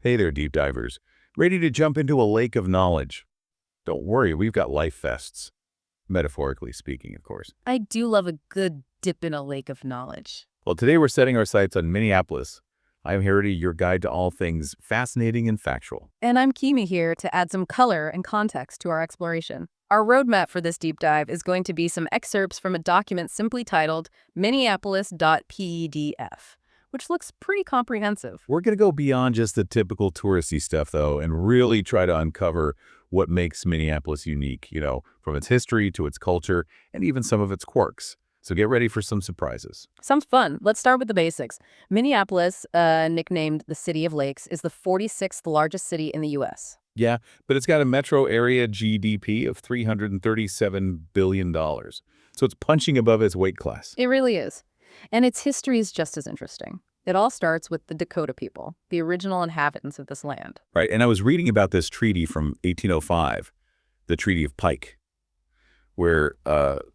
Hey there, deep divers. Ready to jump into a lake of knowledge? Don't worry, we've got life vests. Metaphorically speaking, of course. I do love a good dip in a lake of knowledge. Well, today we're setting our sights on Minneapolis. I'm Hari, your guide to all things fascinating and factual. And I'm Kimi here to add some color and context to our exploration. Our roadmap for this deep dive is going to be some excerpts from a document simply titled Minneapolis.pdf, which looks pretty comprehensive. We're going to go beyond just the typical touristy stuff, though, and really try to uncover what makes Minneapolis unique, from its history to its culture and even some of its quirks. So get ready for some surprises. Sounds fun. Let's start with the basics. Minneapolis, nicknamed the City of Lakes, is the 46th largest city in the U.S. Yeah, but it's got a metro area GDP of $337 billion. So it's punching above its weight class. It really is. And its history is just as interesting. It all starts with the Dakota people, the original inhabitants of this land. Right, and I was reading about this treaty from 1805, the Treaty of Pike, where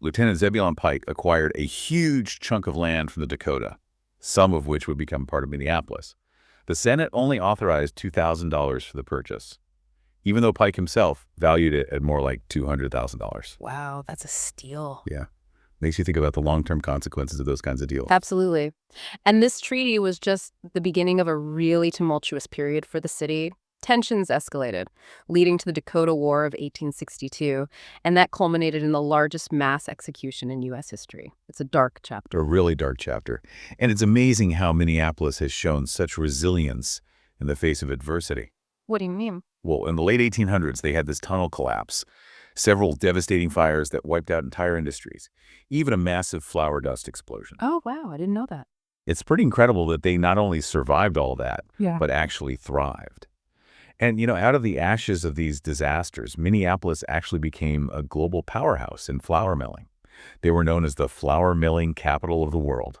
Lieutenant Zebulon Pike acquired a huge chunk of land from the Dakota, some of which would become part of Minneapolis. The Senate only authorized $2,000 for the purchase, even though Pike himself valued it at more like $200,000. Wow, that's a steal. Yeah. Makes you think about the long-term consequences of those kinds of deals. Absolutely. And this treaty was just the beginning of a really tumultuous period for the city. Tensions escalated, leading to the Dakota War of 1862, and that culminated in the largest mass execution in U.S. history. It's a dark chapter. A really dark chapter. And it's amazing how Minneapolis has shown such resilience in the face of adversity. What do you mean? Well, in the late 1800s, they had this tunnel collapse, several devastating fires that wiped out entire industries, even a massive flour dust explosion. Oh, wow, I didn't know that. It's pretty incredible that they not only survived all that, Yeah. but actually thrived. And, out of the ashes of these disasters, Minneapolis actually became a global powerhouse in flour milling. They were known as the flour milling capital of the world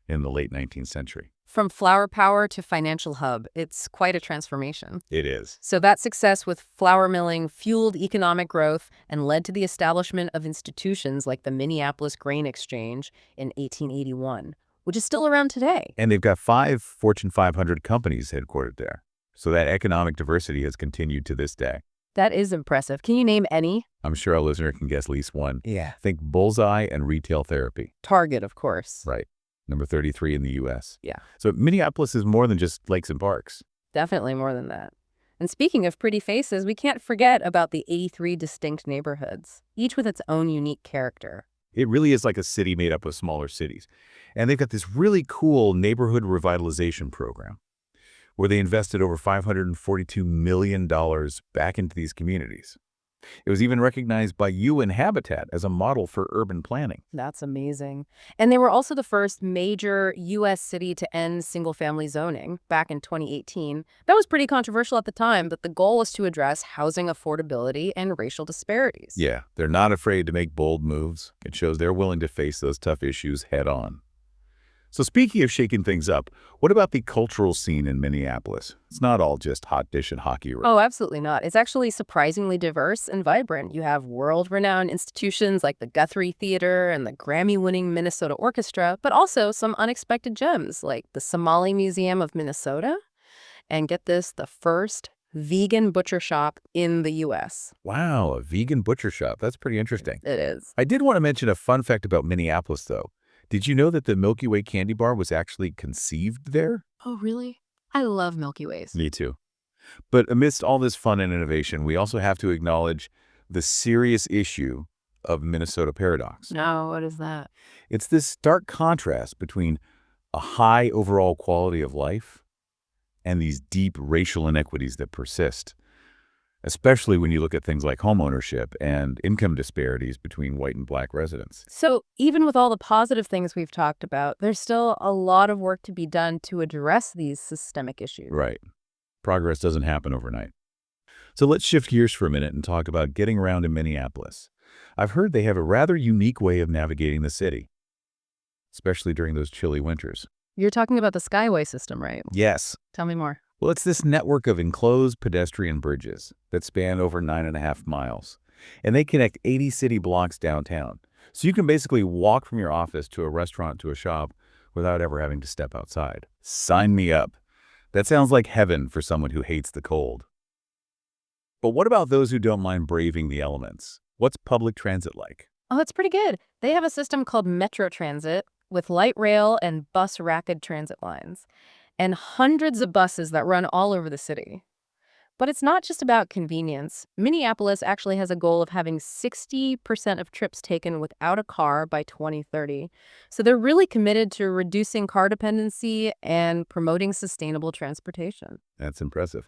in the late 19th century. From flour power to financial hub, it's quite a transformation. It is. So that success with flour milling fueled economic growth and led to the establishment of institutions like the Minneapolis Grain Exchange in 1881, which is still around today. And they've got 5 Fortune 500 companies headquartered there. So that economic diversity has continued to this day. That is impressive. Can you name any? I'm sure our listener can guess at least one. Yeah. Think Bullseye and retail therapy. Target, of course. Right. Number 33 in the U.S. Yeah. So Minneapolis is more than just lakes and parks. Definitely more than that. And speaking of pretty faces, we can't forget about the 83 distinct neighborhoods, each with its own unique character. It really is like a city made up of smaller cities. And they've got this really cool neighborhood revitalization program where they invested over $542 million back into these communities. It was even recognized by UN Habitat as a model for urban planning. That's amazing. And they were also the first major U.S. city to end single-family zoning back in 2018. That was pretty controversial at the time, but the goal was to address housing affordability and racial disparities. Yeah, they're not afraid to make bold moves. It shows they're willing to face those tough issues head on. So speaking of shaking things up, what about the cultural scene in Minneapolis? It's not all just hot dish and hockey. Oh, absolutely not. It's actually surprisingly diverse and vibrant. You have world-renowned institutions like the Guthrie Theater and the Grammy-winning Minnesota Orchestra, but also some unexpected gems like the Somali Museum of Minnesota, and get this, the first vegan butcher shop in the U.S. Wow, a vegan butcher shop. That's pretty interesting. It is. I did want to mention a fun fact about Minneapolis, though. Did you know that the Milky Way candy bar was actually conceived there? Oh, really? I love Milky Ways. Me too. But amidst all this fun and innovation, we also have to acknowledge the serious issue of Minnesota paradox. No, what is that? It's this stark contrast between a high overall quality of life and these deep racial inequities that persist, especially when you look at things like homeownership and income disparities between white and black residents. So even with all the positive things we've talked about, there's still a lot of work to be done to address these systemic issues. Right. Progress doesn't happen overnight. So let's shift gears for a minute and talk about getting around in Minneapolis. I've heard they have a rather unique way of navigating the city, especially during those chilly winters. You're talking about the Skyway system, right? Yes. Tell me more. Well, it's this network of enclosed pedestrian bridges that span over 9.5 miles, and they connect 80 city blocks downtown. So you can basically walk from your office to a restaurant to a shop without ever having to step outside. Sign me up. That sounds like heaven for someone who hates the cold. But what about those who don't mind braving the elements? What's public transit like? Oh, it's pretty good. They have a system called Metro Transit with light rail and bus rapid transit lines, and hundreds of buses that run all over the city. But it's not just about convenience. Minneapolis actually has a goal of having 60% of trips taken without a car by 2030. So they're really committed to reducing car dependency and promoting sustainable transportation. That's impressive.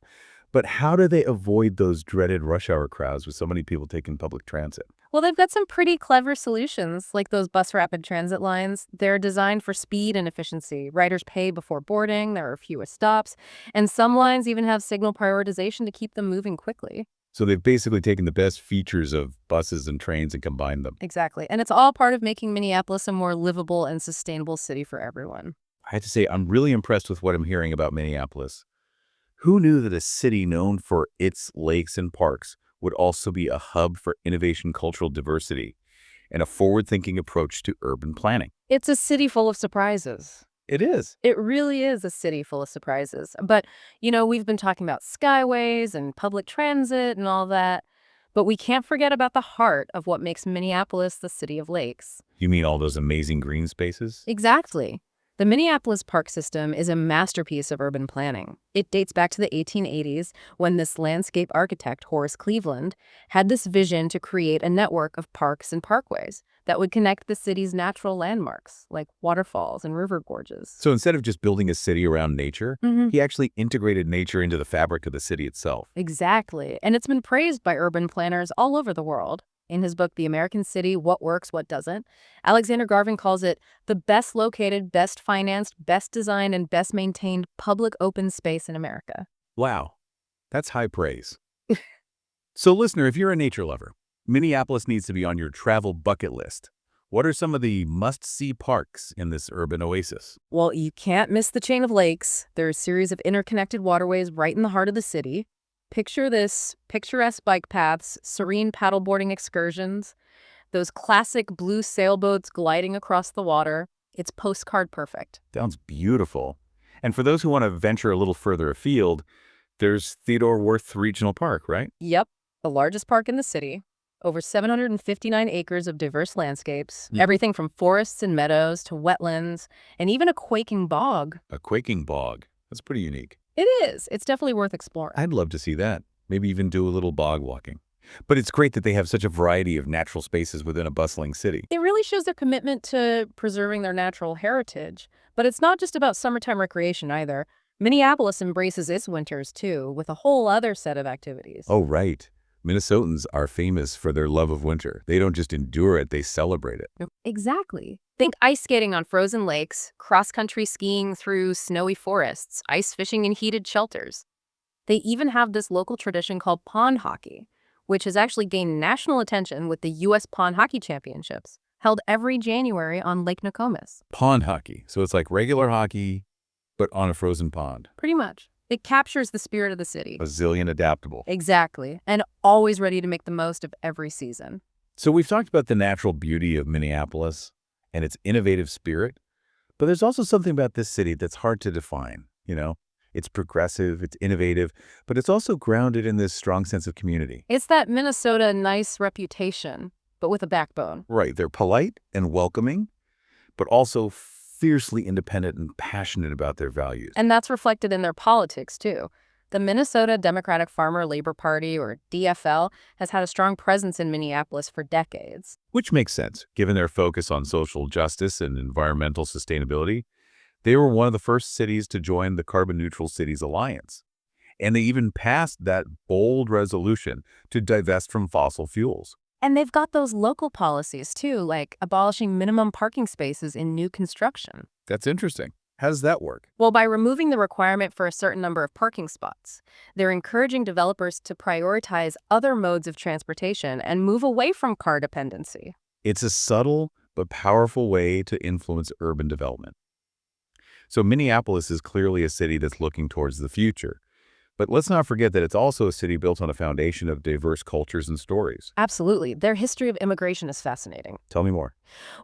But how do they avoid those dreaded rush hour crowds with so many people taking public transit? Well, they've got some pretty clever solutions, like those bus rapid transit lines. They're designed for speed and efficiency. Riders pay before boarding, there are fewer stops, and some lines even have signal prioritization to keep them moving quickly. So they've basically taken the best features of buses and trains and combined them. Exactly. And it's all part of making Minneapolis a more livable and sustainable city for everyone. I have to say, I'm really impressed with what I'm hearing about Minneapolis. Who knew that a city known for its lakes and parks would also be a hub for innovation, cultural diversity, and a forward-thinking approach to urban planning? It's a city full of surprises. It is. It really is a city full of surprises. But, we've been talking about skyways and public transit and all that, but we can't forget about the heart of what makes Minneapolis the city of lakes. You mean all those amazing green spaces? Exactly. The Minneapolis park system is a masterpiece of urban planning. It dates back to the 1880s when this landscape architect, Horace Cleveland, had this vision to create a network of parks and parkways that would connect the city's natural landmarks, like waterfalls and river gorges. So instead of just building a city around nature, he actually integrated nature into the fabric of the city itself. Exactly. And it's been praised by urban planners all over the world. In his book, The American City, What Works, What Doesn't, Alexander Garvin calls it the best located, best financed, best designed, and best maintained public open space in America. Wow, that's high praise. So listener, if you're a nature lover, Minneapolis needs to be on your travel bucket list. What are some of the must-see parks in this urban oasis? Well, you can't miss the chain of lakes. There are a series of interconnected waterways right in the heart of the city. Picture this: picturesque bike paths, serene paddleboarding excursions, those classic blue sailboats gliding across the water. It's postcard perfect. Sounds beautiful. And for those who want to venture a little further afield, there's Theodore Wirth Regional Park, right? Yep, the largest park in the city. Over 759 acres of diverse landscapes, everything from forests and meadows to wetlands, and even a quaking bog. A quaking bog. That's pretty unique. It is. It's definitely worth exploring. I'd love to see that. Maybe even do a little bog walking. But it's great that they have such a variety of natural spaces within a bustling city. It really shows their commitment to preserving their natural heritage. But it's not just about summertime recreation either. Minneapolis embraces its winters, too, with a whole other set of activities. Oh, right. Minnesotans are famous for their love of winter. They don't just endure it, they celebrate it. Exactly. Think ice skating on frozen lakes, cross-country skiing through snowy forests, ice fishing in heated shelters. They even have this local tradition called pond hockey, which has actually gained national attention with the U.S. Pond Hockey Championships, held every January on Lake Nokomis. Pond hockey. So it's like regular hockey, but on a frozen pond. Pretty much. It captures the spirit of the city. Bazillion adaptable. Exactly. And always ready to make the most of every season. So we've talked about the natural beauty of Minneapolis and its innovative spirit, but there's also something about this city that's hard to define, It's progressive, it's innovative, but it's also grounded in this strong sense of community. It's that Minnesota nice reputation, but with a backbone. Right. They're polite and welcoming, but also fiercely independent and passionate about their values. And that's reflected in their politics, too. The Minnesota Democratic Farmer Labor Party, or DFL, has had a strong presence in Minneapolis for decades. Which makes sense, given their focus on social justice and environmental sustainability. They were one of the first cities to join the Carbon Neutral Cities Alliance. And they even passed that bold resolution to divest from fossil fuels. And they've got those local policies, too, like abolishing minimum parking spaces in new construction. That's interesting. How does that work? Well, by removing the requirement for a certain number of parking spots, they're encouraging developers to prioritize other modes of transportation and move away from car dependency. It's a subtle but powerful way to influence urban development. So Minneapolis is clearly a city that's looking towards the future. But let's not forget that it's also a city built on a foundation of diverse cultures and stories. Absolutely. Their history of immigration is fascinating. Tell me more.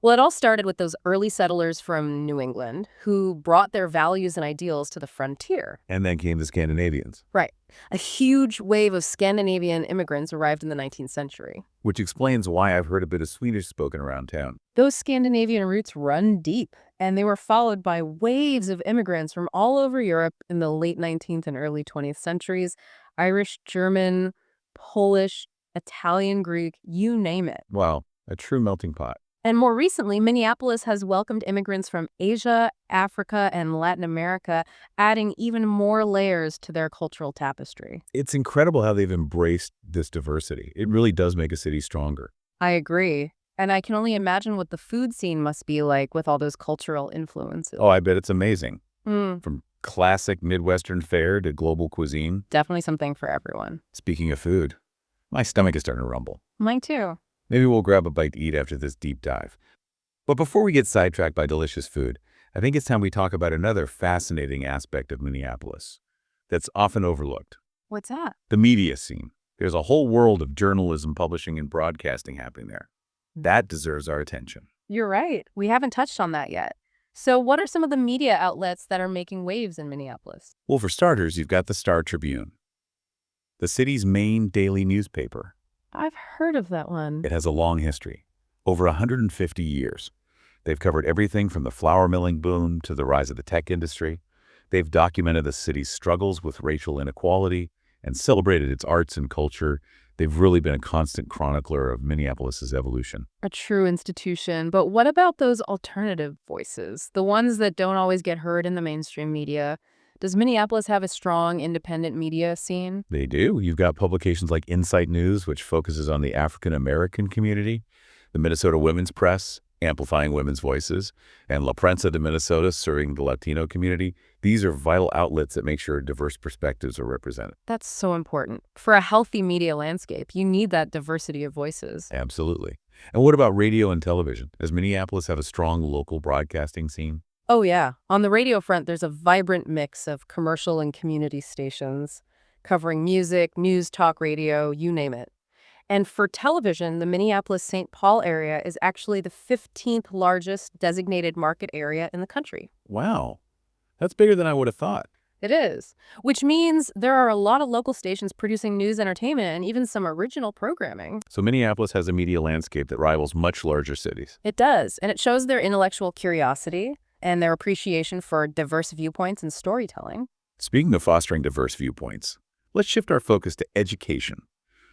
Well, it all started with those early settlers from New England who brought their values and ideals to the frontier. And then came the Scandinavians, Right. A huge wave of Scandinavian immigrants arrived in the 19th century. which explains why I've heard a bit of Swedish spoken around town. Those Scandinavian roots run deep, and they were followed by waves of immigrants from all over Europe in the late 19th and early 20th centuries. Irish, German, Polish, Italian, Greek, you name it. Wow, a true melting pot. And more recently, Minneapolis has welcomed immigrants from Asia, Africa, and Latin America, adding even more layers to their cultural tapestry. It's incredible how they've embraced this diversity. It really does make a city stronger. I agree. And I can only imagine what the food scene must be like with all those cultural influences. Oh, I bet it's amazing. Mm, From classic Midwestern fare to global cuisine. definitely something for everyone. Speaking of food, my stomach is starting to rumble. Mine too. Maybe we'll grab a bite to eat after this deep dive. But before we get sidetracked by delicious food, I think it's time we talk about another fascinating aspect of Minneapolis that's often overlooked: What's that? the media scene. There's a whole world of journalism, publishing, and broadcasting happening there. That deserves our attention. You're right. We haven't touched on that yet. So what are some of the media outlets that are making waves in Minneapolis? Well, for starters, you've got the Star Tribune, the city's main daily newspaper. I've heard of that one. It has a long history, over 150 years. They've covered everything from the flour milling boom to the rise of the tech industry. They've documented the city's struggles with racial inequality and celebrated its arts and culture. They've really been a constant chronicler of Minneapolis's evolution. A true institution. But what about those alternative voices? The ones that don't always get heard in the mainstream media? Does Minneapolis have a strong independent media scene? They do. You've got publications like Insight News, which focuses on the African-American community, the Minnesota Women's Press, amplifying women's voices, and La Prensa de Minnesota, serving the Latino community. These are vital outlets that make sure diverse perspectives are represented. That's so important. For a healthy media landscape, you need that diversity of voices. Absolutely. And what about radio and television? Does Minneapolis have a strong local broadcasting scene? Oh, yeah. On the radio front, there's a vibrant mix of commercial and community stations covering music, news, talk radio, you name it. And for television, the Minneapolis-St. Paul area is actually the 15th largest designated market area in the country. Wow. That's bigger than I would have thought. It is, which means there are a lot of local stations producing news, entertainment, and even some original programming. So Minneapolis has a media landscape that rivals much larger cities. It does, and it shows their intellectual curiosity and their appreciation for diverse viewpoints and storytelling. Speaking of fostering diverse viewpoints, let's shift our focus to education,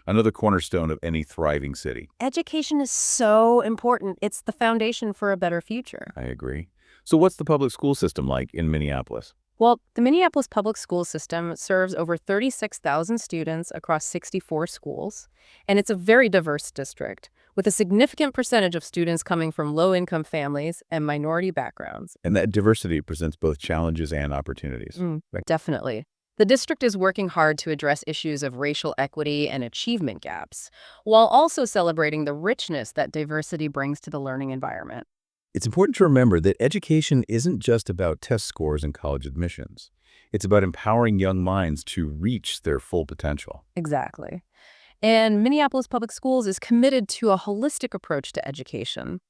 another cornerstone of any thriving city. Education is so important. It's the foundation for a better future. I agree. So what's the public school system like in Minneapolis? Well, the Minneapolis public school system serves over 36,000 students across 64 schools, and it's a very diverse district, with a significant percentage of students coming from low-income families and minority backgrounds. And that diversity presents both challenges and opportunities. Definitely. The district is working hard to address issues of racial equity and achievement gaps, while also celebrating the richness that diversity brings to the learning environment. It's important to remember that education isn't just about test scores and college admissions. It's about empowering young minds to reach their full potential. Exactly. And Minneapolis Public Schools is committed to a holistic approach to education,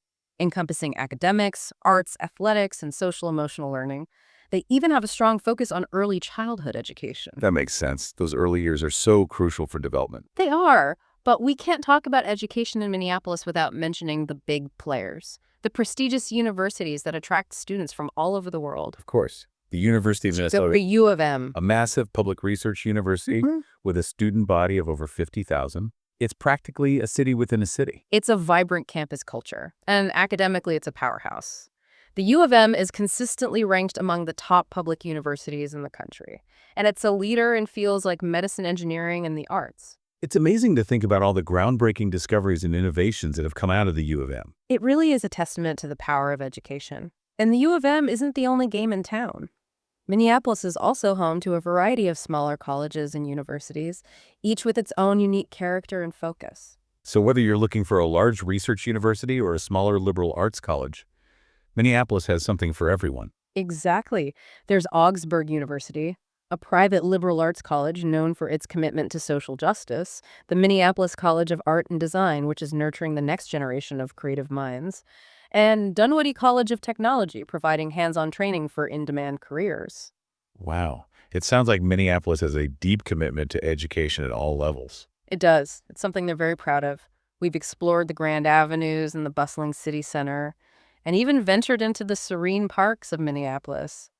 encompassing academics, arts, athletics, and social-emotional learning. They even have a strong focus on early childhood education. That makes sense. Those early years are so crucial for development. They are, but we can't talk about education in Minneapolis without mentioning the big players, the prestigious universities that attract students from all over the world. Of course. The University of The Minnesota, U of M. a massive public research university with a student body of over 50,000. It's practically a city within a city. It's a vibrant campus culture, and academically it's a powerhouse. The U of M is consistently ranked among the top public universities in the country, and it's a leader in fields like medicine, engineering, and the arts. It's amazing to think about all the groundbreaking discoveries and innovations that have come out of the U of M. It really is a testament to the power of education. And the U of M isn't the only game in town. Minneapolis is also home to a variety of smaller colleges and universities, each with its own unique character and focus. So whether you're looking for a large research university or a smaller liberal arts college, Minneapolis has something for everyone. Exactly. There's Augsburg University, A private liberal arts college known for its commitment to social justice, the Minneapolis College of Art and Design, which is nurturing the next generation of creative minds, and Dunwoody College of Technology, providing hands-on training for in-demand careers. Wow. It sounds like Minneapolis has a deep commitment to education at all levels. It does. It's something they're very proud of. We've explored the grand avenues and the bustling city center, and even ventured into the serene parks of Minneapolis.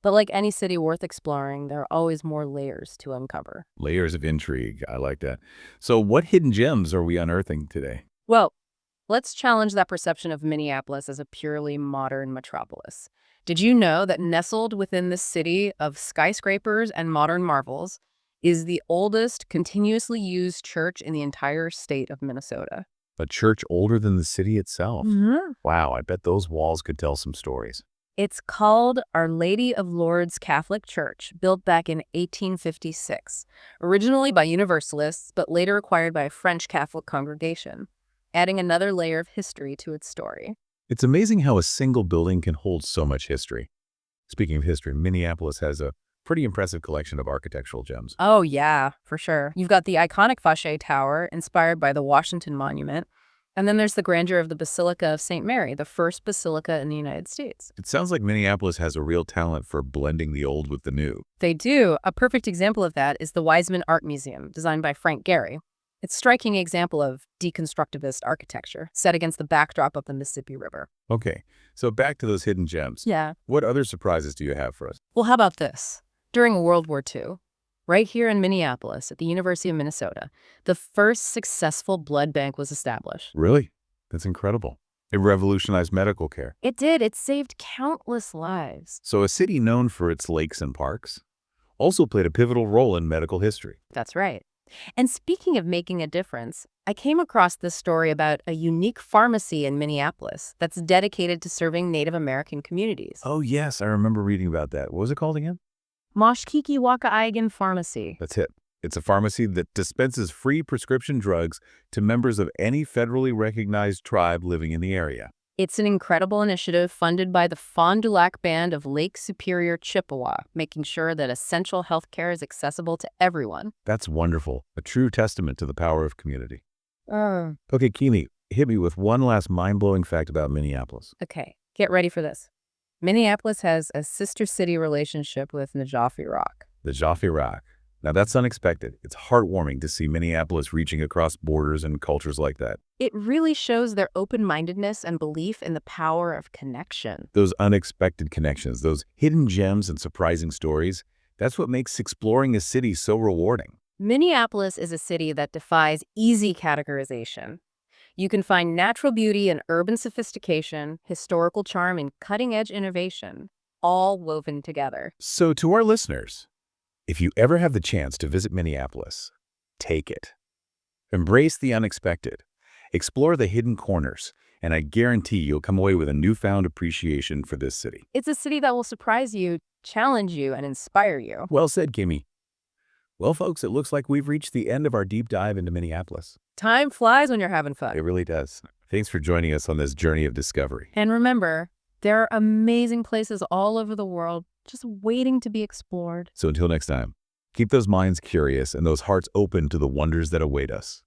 But like any city worth exploring, there are always more layers to uncover. Layers of intrigue. I like that. So what hidden gems are we unearthing today? Well, let's challenge that perception of Minneapolis as a purely modern metropolis. Did you know that nestled within this city of skyscrapers and modern marvels is the oldest continuously used church in the entire state of Minnesota? A church older than the city itself. Wow, I bet those walls could tell some stories. It's called Our Lady of Lourdes Catholic Church, built back in 1856, originally by Universalists, but later acquired by a French Catholic congregation, adding another layer of history to its story. It's amazing how a single building can hold so much history. Speaking of history, Minneapolis has a pretty impressive collection of architectural gems. Oh, yeah, for sure. You've got the iconic Vacher Tower, inspired by the Washington Monument, and then there's the grandeur of the Basilica of St. Mary, the first basilica in the United States. It sounds like Minneapolis has a real talent for blending the old with the new. They do. A perfect example of that is the Wiseman Art Museum, designed by Frank Gehry. It's a striking example of deconstructivist architecture, set against the backdrop of the Mississippi River. Okay, so back to those hidden gems. Yeah. What other surprises do you have for us? Well, how about this? During World War II, right here in Minneapolis at the University of Minnesota, the first successful blood bank was established. Really? That's incredible. It revolutionized medical care. It did. It saved countless lives. So a city known for its lakes and parks also played a pivotal role in medical history. That's right. And speaking of making a difference, I came across this story about a unique pharmacy in Minneapolis that's dedicated to serving Native American communities. Oh, yes, I remember reading about that. What was it called again? Moshkiki Wakaigan Pharmacy. That's it. It's a pharmacy that dispenses free prescription drugs to members of any federally recognized tribe living in the area. It's an incredible initiative funded by the Fond du Lac Band of Lake Superior, Chippewa, making sure that essential health care is accessible to everyone. That's wonderful. A true testament to the power of community. Okay, Kimi, hit me with one last mind-blowing fact about Minneapolis. Okay, get ready for this. Minneapolis has a sister city relationship with Najafi Rock. The Jaffe Rock. Now that's unexpected. It's heartwarming to see Minneapolis reaching across borders and cultures like that. It really shows their open-mindedness and belief in the power of connection. Those unexpected connections, those hidden gems and surprising stories, that's what makes exploring a city so rewarding. Minneapolis is a city that defies easy categorization. You can find natural beauty and urban sophistication, historical charm and cutting-edge innovation, all woven together. So to our listeners, if you ever have the chance to visit Minneapolis, take it. Embrace the unexpected. Explore the hidden corners, and I guarantee you'll come away with a newfound appreciation for this city. It's a city that will surprise you, challenge you, and inspire you. Well said, Kimi. Well, folks, it looks like we've reached the end of our deep dive into Minneapolis. Time flies when you're having fun. It really does. Thanks for joining us on this journey of discovery. And remember, there are amazing places all over the world just waiting to be explored. So until next time, keep those minds curious and those hearts open to the wonders that await us.